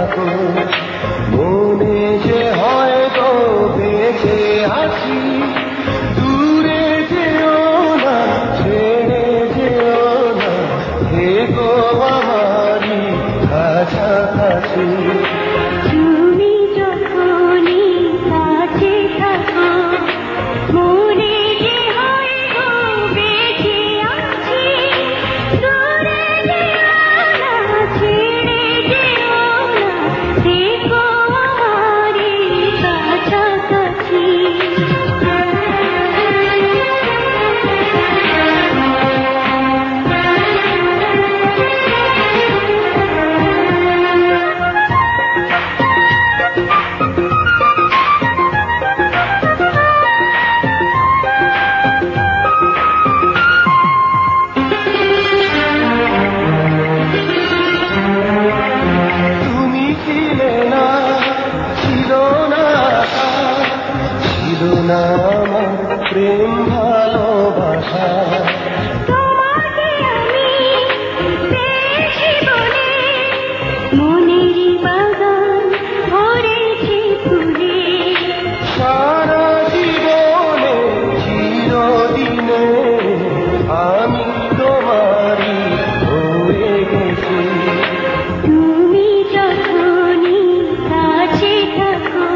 থাকো, মনে যে হয়তো বেঁচে আছি। দূরে যেও না, ছেড়ে যেও না, থেকো আমারই কাছাকাছি। তুমি যখনই কাছে থাকো, মনে যে হয় গো বেঁচে আছি। দূরে যেও না, ছেড়ে যেও না, থেকো আমারই কাছাকাছি। তুমি ছিলে না, ছিল না আশা, ছিল না আমার প্রেম ভালোবাসা। তোমাকে আমি পেয়েছি বলে মনেরই বাগান ভরেছে ফুলে। সারা জীবনে চিরদিনে আমি তোমারই হয়ে গেছি। তুমি যখনই কাছে থাকো,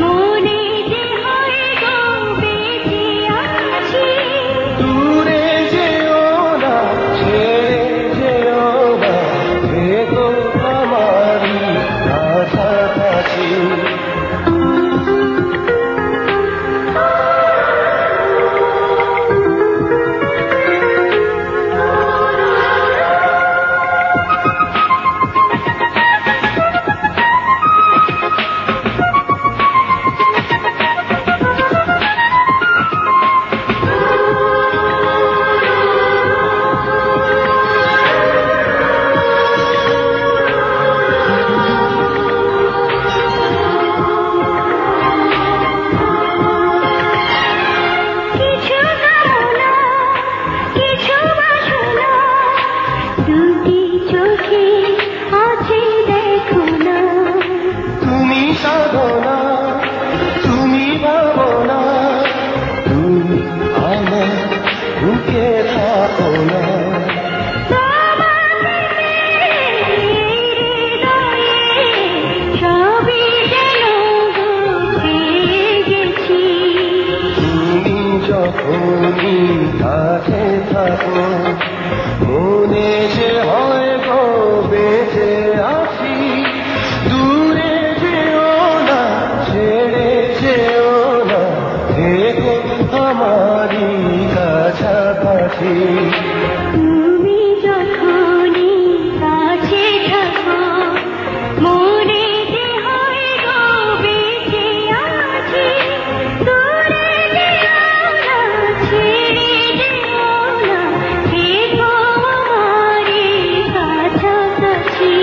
মনে যে হয় গো বেঁচে আছি। দূরে যেও না, ছেড়ে যেও না, থেকো আমারই কাছাকাছি। কিছু কামনা, কিছু বাসনা, দুটি চোখে আছে দেখো না। তুমি সাধনা, তুমি ভাবনা, তুমি আমার বুকে থাকো না। তোমাকে হৃদয়ে সবই যেন পেয়ে গেছি। তুমি যখনই কাছে থাকো, মনে যে হয় গো বেঁচে আছি। দূরে যেও না, ছেড়ে যেও না, থেকো আমারই কাছাকাছি। তুমি যখনই কাছে থাকো, মনে যে হয় গো বেঁচে আছি। দূরে যেও না, ছেড়ে যেও না, থেকো আমারই কাছাকাছি।